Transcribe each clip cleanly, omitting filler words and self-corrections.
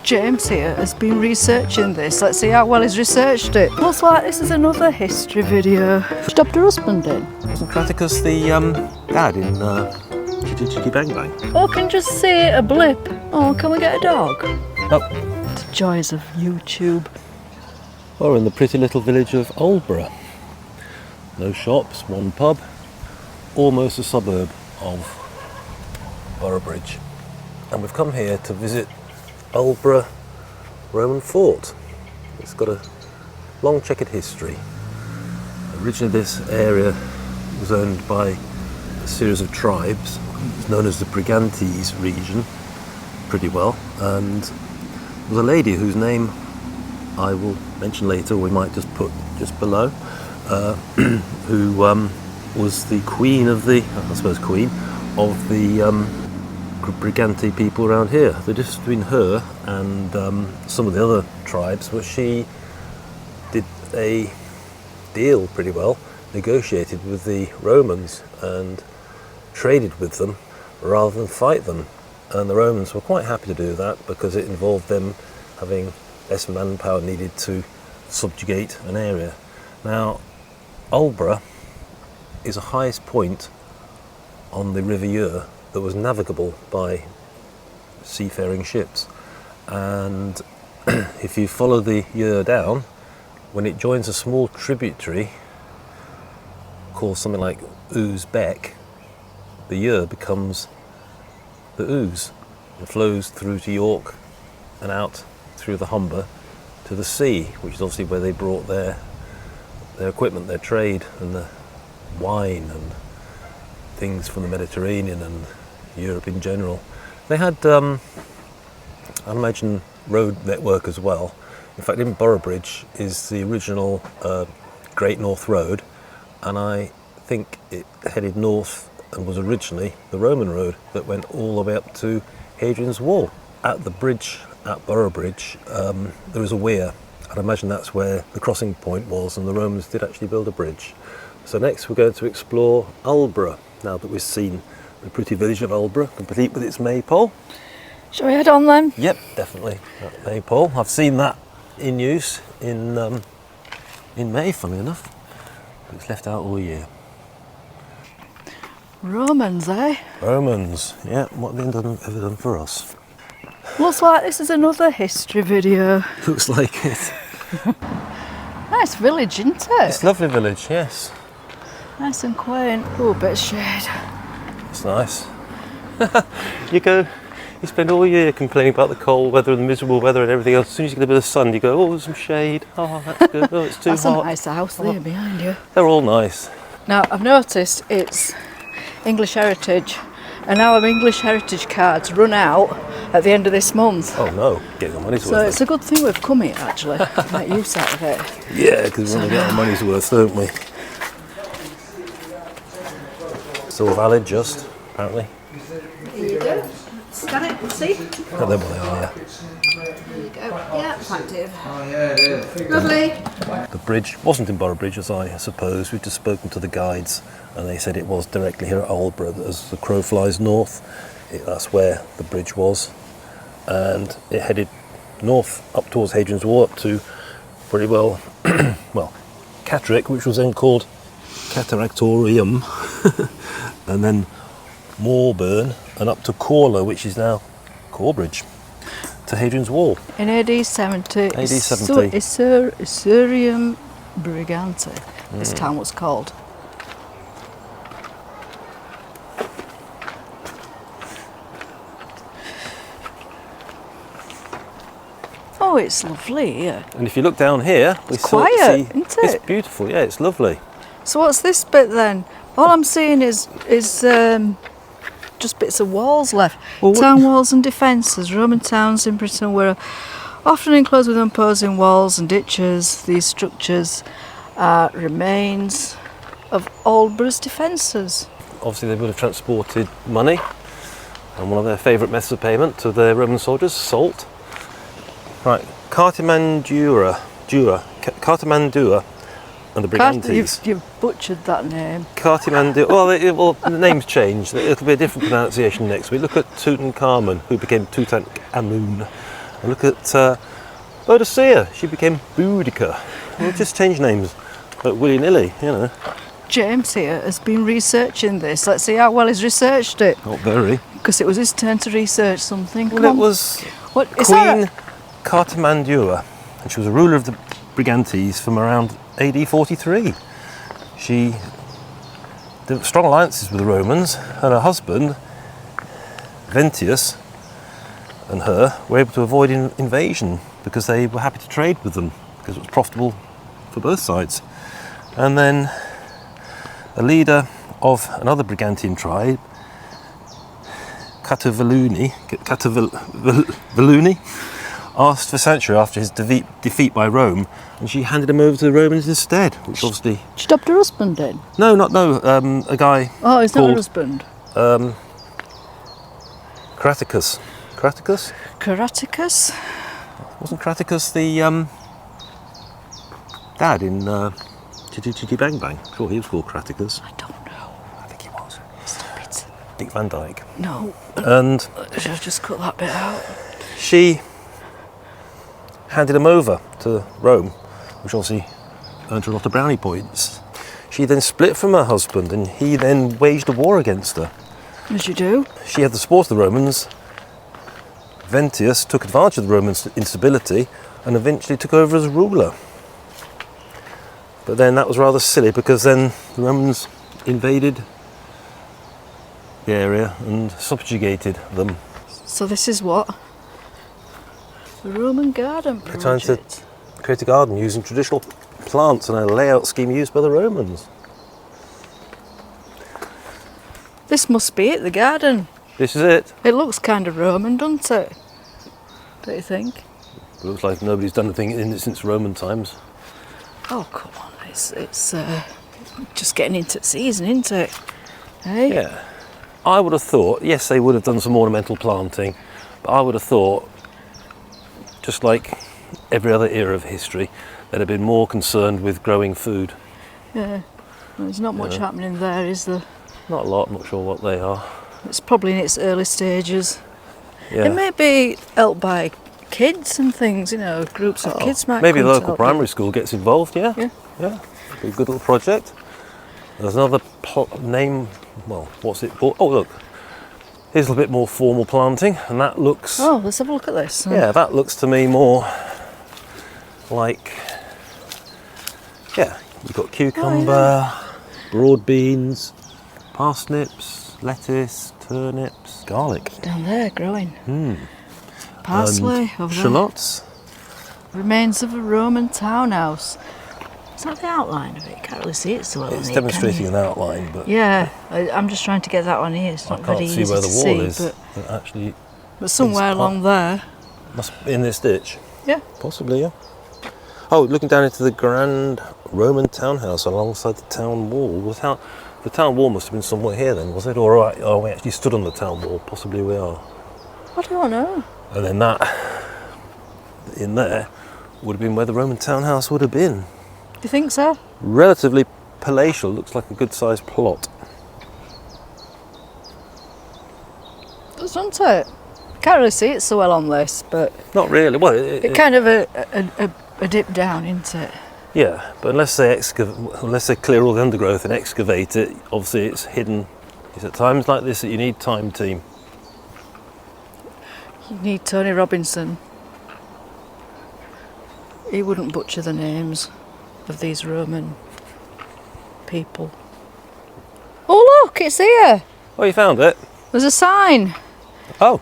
James here has been researching this. Let's see how well he's researched it. Looks like this is another history video. She stopped her husband in. Wasn't Kraticus the dad in Chitty Chitty Bang Bang? Oh, I can just see a blip. Oh, can we get a dog? Oh. The joys of YouTube. We're in the pretty little village of Aldborough. No shops, one pub, almost a suburb of Boroughbridge. And we've come here to visit Aldborough Roman fort. It's got a long checkered history. Originally this area was owned by a series of tribes known as the Brigantes region pretty well, and there was a lady whose name I will mention later, or we might just put just below, who was the queen of the, I suppose queen, of the Brigante people around here. The difference between her and some of the other tribes was she did a deal pretty well, negotiated with the Romans and traded with them rather than fight them. And the Romans were quite happy to do that because it involved them having less manpower needed to subjugate an area. Now, Aldborough is the highest point on the River Ure that was navigable by seafaring ships, and if you follow the Ure down, when it joins a small tributary called something like Ouse Beck, the Ure becomes the Ouse and flows through to York and out through the Humber to the sea, which is obviously where they brought their equipment, their trade, and the wine and things from the Mediterranean and Europe in general. They had, I imagine, road network as well. In fact, in Boroughbridge is the original Great North Road, and I think it headed north and was originally the Roman road that went all the way up to Hadrian's Wall. At the bridge at Boroughbridge, there is a weir. I'd imagine that's where the crossing point was, and the Romans did actually build a bridge. So next we're going to explore Aldborough, now that we've seen the pretty village of Aldborough, complete with its maypole. Shall we head on then? Yep, definitely, that maypole. I've seen that in use in May, funnily enough. It's left out all year. Romans, eh? Romans, yeah, what have they ever done for us? Looks like this is another history video. Looks like it. Nice village, isn't it? It's a lovely village, yes. Nice and quaint. Oh, a bit of shade. It's nice. You spend all year complaining about the cold weather and the miserable weather and everything else. As soon as you get a bit of sun, you go, oh, there's some shade. Oh, that's good. Oh, it's too That's hot. a nice house there behind you. They're all nice. Now, I've noticed it's English Heritage, and our English Heritage cards run out at the end of this month. Oh no, getting our money's worth. So it's a good thing we've come here, actually, to make use out of it. Yeah, because we want to get our money's worth, don't we? Still valid, just, apparently. Here you go. Scan it and see. Oh, there they are, yeah. There you go. Yeah, it's active. Oh, yeah, it is. Lovely. The bridge wasn't in Boroughbridge, as I suppose. We've just spoken to the guides, and they said it was directly here at Aldborough. As the crow flies north, that's where the bridge was. And it headed north up towards Hadrian's Wall, up to pretty well, well, Catterick, which was then called Cataractorium, and then Morburn, and up to Corla, which is now Corbridge, to Hadrian's Wall. In AD 70, AD 70. Isurium Brigantum, this town was called. Oh, it's lovely here. And if you look down here, it's quiet, isn't it? It's beautiful, yeah, it's lovely. So what's this bit then? All I'm seeing is just bits of walls left. Well, town walls and defences. Roman towns in Britain were often enclosed with imposing walls and ditches. These structures are remains of Aldborough's defences. Obviously they would have transported money, and one of their favourite methods of payment to their Roman soldiers, salt. Right, Cartimandua and the Brigantes. You've butchered that name. Cartimandua. Well, the name's changed. It'll be a different pronunciation next week. Look at Tutankhamun, who became Tutankhamun, And look at Boadicea. She became Boudica. We'll just change names, but willy-nilly, you know. James here has been researching this. Let's see how well he's researched it. Not very. Because it was his turn to research something. Well, it was What is Queen that? Cartimandua, and she was a ruler of the Brigantes from around AD 43. She did strong alliances with the Romans, and her husband, Ventius, and her were able to avoid invasion because they were happy to trade with them because it was profitable for both sides. And then a leader of another Brigantian tribe, Catavaluni, asked for sanctuary after his defeat by Rome, and she handed him over to the Romans instead, which obviously... She stopped her husband then? No, a guy Oh, he's not called her husband? Craticus. Craticus? Caraticus? Wasn't Craticus the dad in Chitty Chitty Bang Bang? Sure, he was called Craticus. I don't know. I think he was. Stop it. Dick Van Dyke. No. And Should I just cut that bit out? she handed him over to Rome, which obviously earned her a lot of brownie points. She then split from her husband, and he then waged a war against her. As you do. She had the support of the Romans. Ventius took advantage of the Romans' instability and eventually took over as ruler. But then that was rather silly because then the Romans invaded the area and subjugated them. So this is what? The Roman garden They're trying to project. create a garden using traditional plants and a layout scheme used by the Romans. This must be it, the garden. This is it. It looks kind of Roman, doesn't it? Don't you think? It looks like nobody's done anything in it since Roman times. Oh, come on. It's just getting into season, isn't it? Hey? Yeah. I would have thought, yes, they would have done some ornamental planting, but I would have thought, just like every other era of history, they'd have been more concerned with growing food. Yeah. Well, there's not much happening there, is there? Not a lot, I'm not sure what they are. It's probably in its early stages. Yeah. It may be helped by kids and things, you know, groups of kids might Maybe the come to local help primary school gets involved, yeah? Yeah. Yeah. Be a good little project. There's another name, well, what's it called? Oh, look. Here's a little bit more formal planting, and that looks... Oh, let's have a look at this. Yeah, that looks to me more like... Yeah, you've got cucumber, broad beans, parsnips, lettuce, turnips, garlic. Down there, growing. Parsley, And over there. shallots. Remains of a Roman townhouse. Is that the outline of it? Can't really see it so well. It's on here, demonstrating can an outline, but you? Yeah, I'm just trying to get that one here. It's I not very can't see easy where the to wall see, is. but But actually, somewhere along there. must be in this ditch. Yeah. Possibly, yeah. Oh, looking down into the grand Roman townhouse alongside the town wall. The town wall must have been somewhere here then, was it? Or we actually stood on the town wall? Possibly we are. I don't know. And then that, in there, would have been where the Roman townhouse would have been. Do you think so? Relatively palatial, looks like a good sized plot. Doesn't it? Can't really see it so well on this, but Not really, well, it kind of a dip down, isn't it? yeah, but unless they clear all the undergrowth and excavate it, obviously it's hidden. It's at times like this that you need time, team. You need Tony Robinson. He wouldn't butcher the names of these Roman people. Oh look, it's here! Oh, you found it? There's a sign. Oh,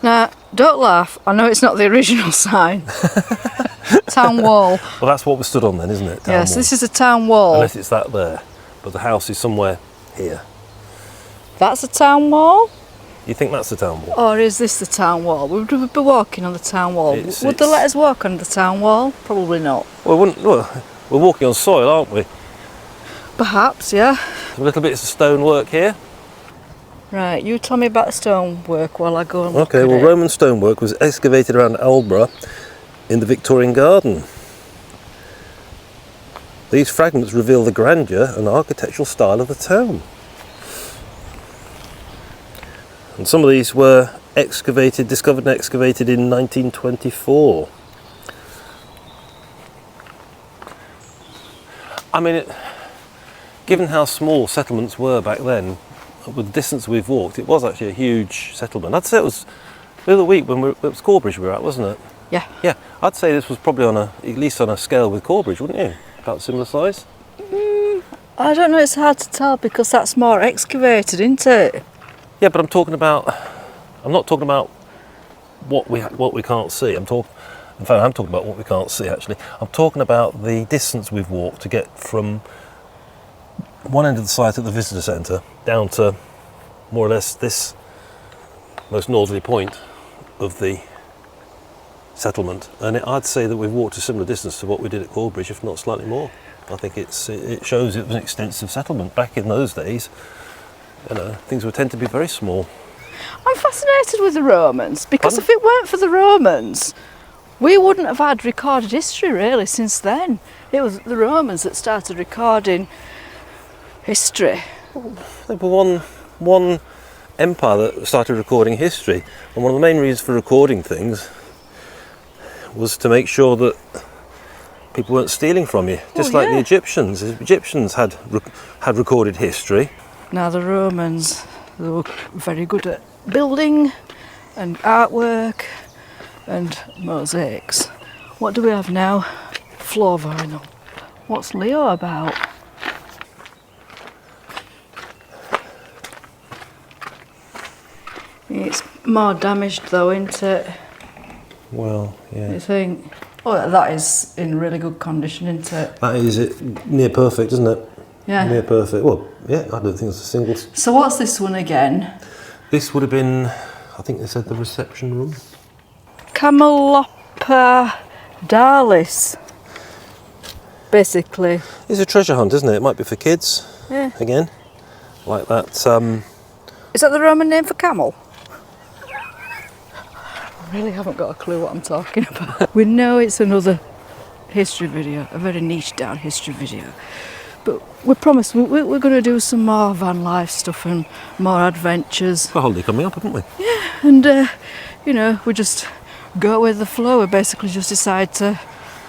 Now, don't laugh, I know it's not the original sign. Town wall. well, that's what we stood on then, isn't it? Town Yes, wall. this is a town wall. Unless it's that there, but the house is somewhere here. That's a town wall? You think that's the town wall? Or is this the town wall? Would we be walking on the town wall? It's- Would they let us walk on the town wall? Probably not. Well, we're walking on soil, aren't we? Perhaps, yeah. A little bit of stonework here. Right, you tell me about the stonework while I go and look Okay, at well, it. Roman stonework was excavated around Aldborough in the Victorian garden. These fragments reveal the grandeur and architectural style of the town. And some of these were discovered and excavated in 1924. I mean, given how small settlements were back then, with the distance we've walked, it was actually a huge settlement. I'd say it was the other week when it was Corbridge we were at, wasn't it? Yeah. Yeah, I'd say this was probably at least on a scale with Corbridge, wouldn't you? About similar size. I don't know, it's hard to tell because that's more excavated, isn't it? Yeah, but I'm not talking about what we can't see. I'm talking about what we can't see actually. I'm talking about the distance we've walked to get from one end of the site at the visitor centre down to more or less this most northerly point of the settlement, and I'd say that we've walked a similar distance to what we did at Corbridge, if not slightly more. I think it shows it was an extensive settlement. Back in those days, things would tend to be very small. I'm fascinated with the Romans because if it weren't for the Romans, we wouldn't have had recorded history really since then. It was the Romans that started recording history. They were one empire that started recording history, and one of the main reasons for recording things was to make sure that people weren't stealing from you, just like the Egyptians. The Egyptians had recorded history. Now the Romans, they were very good at building and artwork and mosaics. What do we have now? Floor vinyl. What's Leo about? It's more damaged though, isn't it? Well, yeah. You think? Oh, that is in really good condition, isn't it? That is near perfect, isn't it? Yeah. Near perfect. Well, yeah, I don't think it's a single. So what's this one again? This would have been, I think they said the reception room. Camelopardalis, basically. It's a treasure hunt, isn't it? It might be for kids. Yeah. Again, like that. Is that the Roman name for camel? I really haven't got a clue what I'm talking about. We know it's another history video, a very niche down history video. But we promised we're going to do some more van life stuff and more adventures. A holiday coming up, haven't we? Yeah, and we just go with the flow. We basically just decide to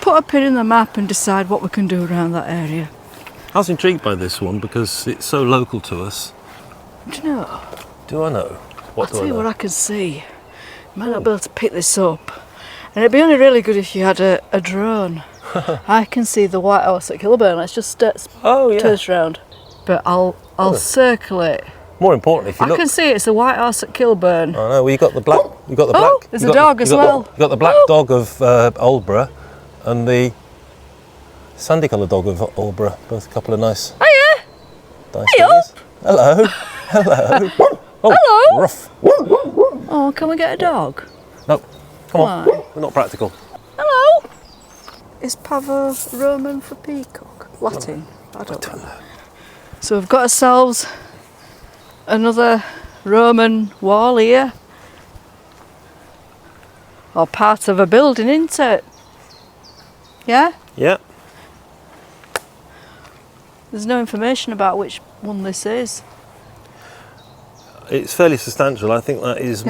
put a pin in the map and decide what we can do around that area. I was intrigued by this one because it's so local to us. Do you know? Do I know? I'll tell you what I can see. You might not be able to pick this up. And it'd be only really good if you had a drone. I can see the White Horse at Kilburn. Let's just turn us round. But I'll circle it. More importantly, if you look, I can see it's the White Horse at Kilburn. I know. Well, you got the black. You got the black. Oh, there's a dog as well. You got the black dog of Aldborough, and the sandy-coloured dog of Aldborough. Both a couple of nice. Oh yeah. Nice things. Hello. Hello. Oh, hello. Rough. Oh, can we get a dog? No. Come on. Why? We're not practical. Hello. Is pavo Roman for peacock? Latin? I don't know. So we've got ourselves another Roman wall here. Or part of a building, isn't it? Yeah? Yeah. There's no information about which one this is. It's fairly substantial. I think that is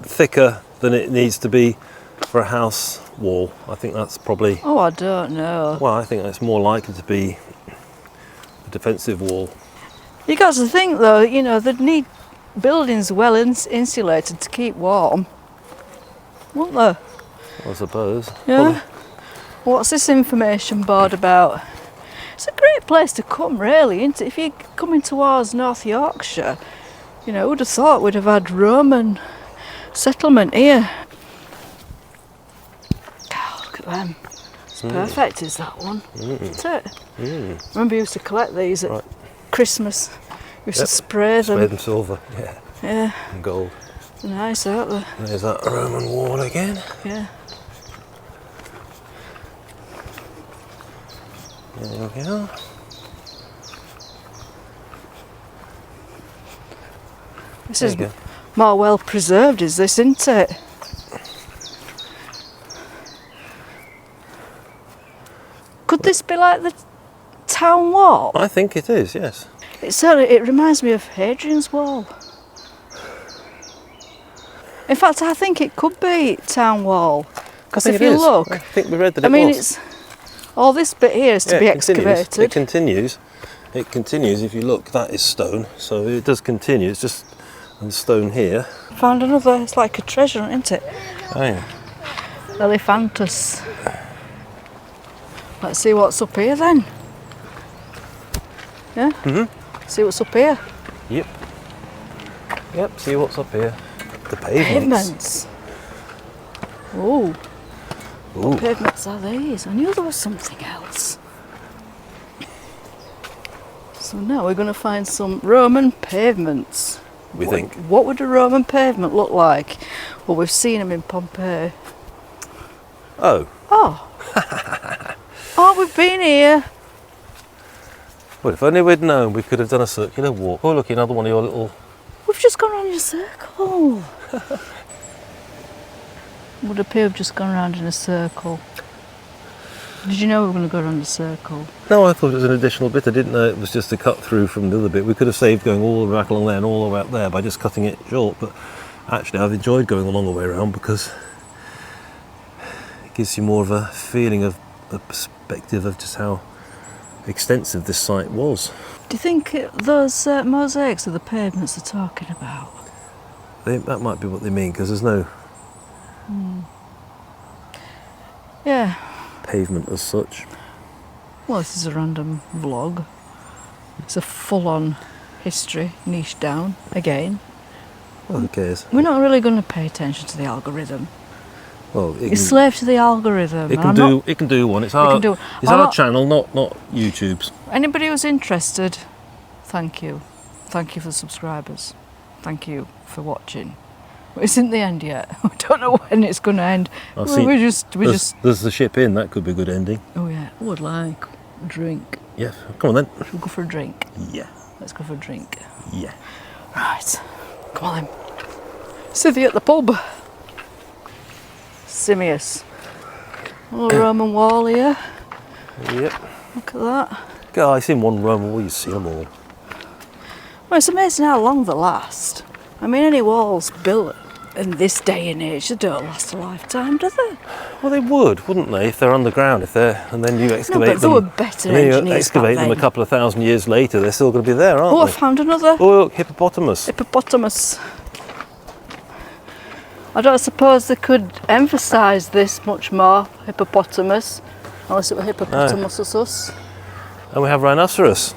thicker than it needs to be for a house wall. I think that's probably... Oh, I don't know. Well, I think that's more likely to be a defensive wall. You got to think though, they'd need buildings well insulated to keep warm, wouldn't they? I suppose. Yeah. Well, what's this information board about? It's a great place to come really, isn't it? If you're coming towards North Yorkshire, who would have thought we'd have had Roman settlement here. God, look at them. It's perfect, is that one? Isn't it? Remember you used to collect these at Christmas. You used to spray them. Spray them silver, yeah. Yeah. And gold. Nice, aren't they? There's that Roman wall again. Yeah. There we go. This is more well preserved, is this, isn't it? Could this be like the town wall? I think it is, yes. It reminds me of Hadrian's Wall. In fact, I think it could be town wall. Because I think if it you is. look, I think we read that I it mean, was. it's all this bit here is to be excavated. It continues. It continues. If you look, that is stone. So it does continue. It's just and stone here. Found another. It's like a treasure, isn't it? Oh yeah. Elephantus. Let's see what's up here then. Yeah? See what's up here. Yep. Yep, see what's up here. The pavements. Pavements. Oh. Ooh. What pavements are these? I knew there was something else. So now we're going to find some Roman pavements. We think. What would a Roman pavement look like? Well, we've seen them in Pompeii. Oh. Oh. Oh, we've been here. Well, if only we'd known, we could have done a circular walk. Oh, look, another one of your little... We've just gone around in a circle. Would appear we've just gone around in a circle. Did you know we were going to go around a circle? No, I thought it was an additional bit. I didn't know it was just a cut through from the other bit. We could have saved going all the way back along there and all the way up there by just cutting it short. But actually, I've enjoyed going along the way around because it gives you more of a feeling of a perspective of just how extensive this site was. Do you think those mosaics are the pavements they're talking about? That might be what they mean because there's no Yeah. pavement as such. Well, this is a random vlog. It's a full-on history, niche down again. Well, who cares? We're not really going to pay attention to the algorithm. Well, You're slave to the algorithm. It can do one. It's our channel, not YouTube's. Anybody who's interested, thank you. Thank you for the subscribers. Thank you for watching. But it isn't the end yet. We don't know when it's going to end. There's the ship in. That could be a good ending. Oh yeah, I would like a drink. Yeah, come on then. Should we go for a drink? Yeah. Let's go for a drink. Yeah. Right. Come on then. Civvy at the pub. Simius. Oh, Roman wall here. Yep. Look at that. Guys, in one Roman wall, you see them all. Well, it's amazing how long they last. I mean, any walls built in this day and age, they don't last a lifetime, do they? Well, they would, wouldn't they, if they're underground? And then you excavate no, but them. They were better and then you engineers excavate back them a then. couple of thousand years later. They're still going to be there, aren't Oh, they? I found another. Oh, look, hippopotamus. Hippopotamus. I don't suppose they could emphasise this much more, hippopotamus, unless it were hippopotamusus. And we have rhinoceros.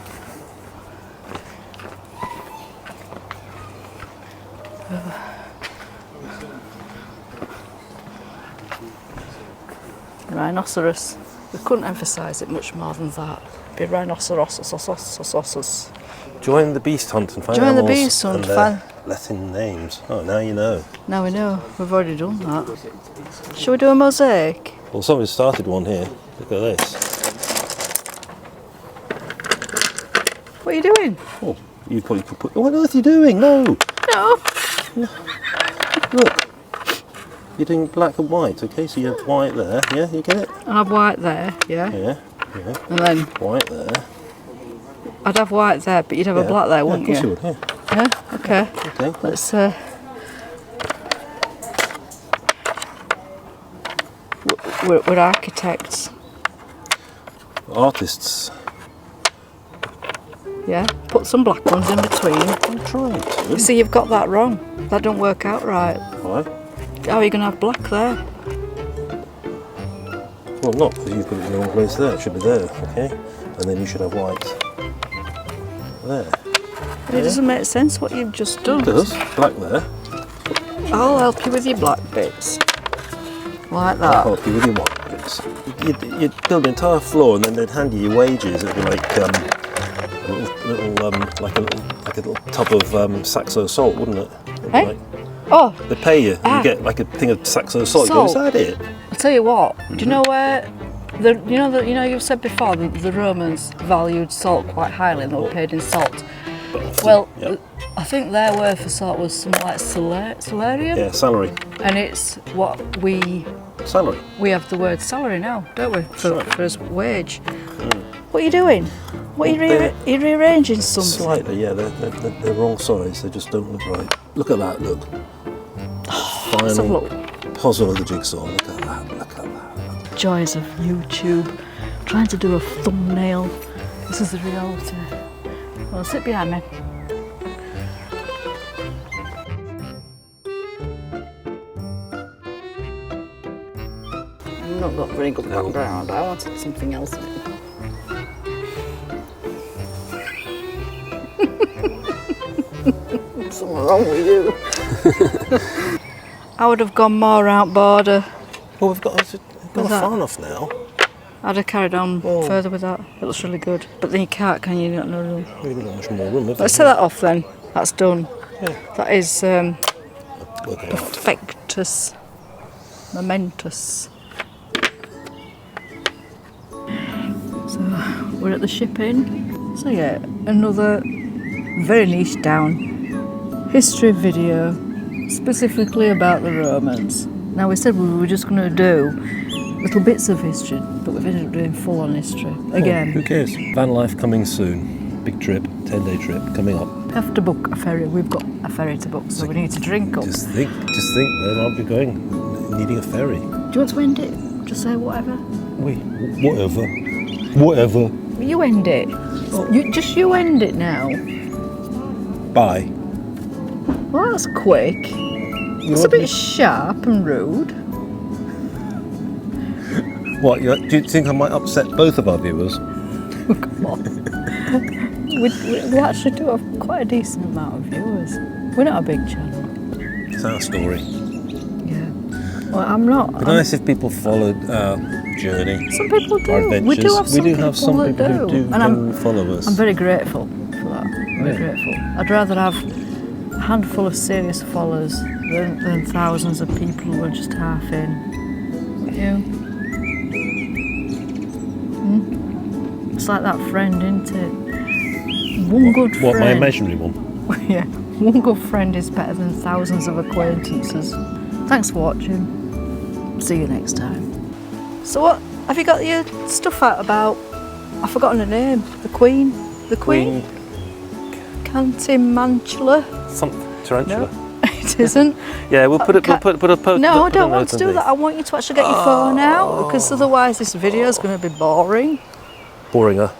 Rhinoceros. We couldn't emphasise it much more than that. Be rhinoceros. Join the beast hunt and find Join the animals beast hunt, and their Latin names. Oh, now you know. Now we know. We've already done that. Shall we do a mosaic? Well, somebody started one here. Look at this. What are you doing? Oh, you probably could put... What on earth are you doing? No! No. Look. You're doing black and white, okay? So you have white there, yeah? You get it? I'd have white there, yeah? Yeah. And then White there. I'd have white there, but you'd have a black there, wouldn't you? you? Of course you would, Yeah? Okay. Okay. Let's we're architects. Artists. Yeah? Put some black ones in between. I'm trying to. You see, you've got that wrong. That don't work out right. Why? How are you going to have black there? Well, not because you put it in the wrong place there. It should be there, okay? And then you should have white there. It doesn't make sense what you've just done. It does. Black there. I'll help you with your black bits. Like I'll that. help you with your white bits. You'd build the entire floor and then they'd hand you your wages. It'd be like a little tub of Saxo salt, wouldn't it? Hey? Like, Oh, they pay you. You get like a thing of Saxo salt. You go, is that it? I'll tell you what. Do you know where? You've said before that the Romans valued salt quite highly and they were paid in salt. Well, Yep. I think their word for salt was something like salarium. Yeah, salary. And it's what Salary. we have the word salary now, don't we? For his wage. What are you doing? What are you rearranging something? Slightly, yeah. They're wrong size. They just don't look right. Look at that. Look. Let's have a final look. puzzle of the jigsaw. Look at that, look at that. Joys of YouTube. Trying to do a thumbnail. This is the reality. Well, sit behind me. I've not got very good background. I wanted something else in it. Something wrong with you. I would have gone more out border. Well, we've got far enough now. I'd have carried on further with that. It looks really good. But then you can't, can you? You got no room. We've got much more room, Let's take that off then. That's done. Yeah. That is Work it out. perfectus. Momentous. So we're at the shipping. So yeah, another very niche down history video specifically about the Romans. Now we said we were just going to do little bits of history, but we've ended up doing full on history again. Who cares? Van life coming soon. Big trip, 10-day trip coming up. We have to book a ferry. We've got a ferry to book, so we need to drink up. Just think where I'll be going, needing a ferry. Do you want to end it? Just say whatever. Whatever. You end it. You end it now. Bye. Well, that's quick. It's a bit sharp and rude. What, do you think I might upset both of our viewers? Come on. We actually do have quite a decent amount of viewers. We're not a big channel. It's our story. Yeah. Well, I'm not. It'd be nice if people followed our journey. Some people do. Our adventures. We do have some people who do and follow us. I'm very grateful for that. Very grateful. I'd rather have a handful of serious followers than thousands of people who are just half in. You? It's like that friend, isn't it? One good friend. What, my imaginary one? Yeah, one good friend is better than thousands of acquaintances. Thanks for watching. See you next time. So what, have you got your stuff out about, I've forgotten her name, the Queen? The Queen? Cartimandua? Tarantula? No, it isn't. Yeah, we'll put a post. No, I don't want to do that. I want you to actually get your phone out, because otherwise this video is going to be boring. Boring, huh?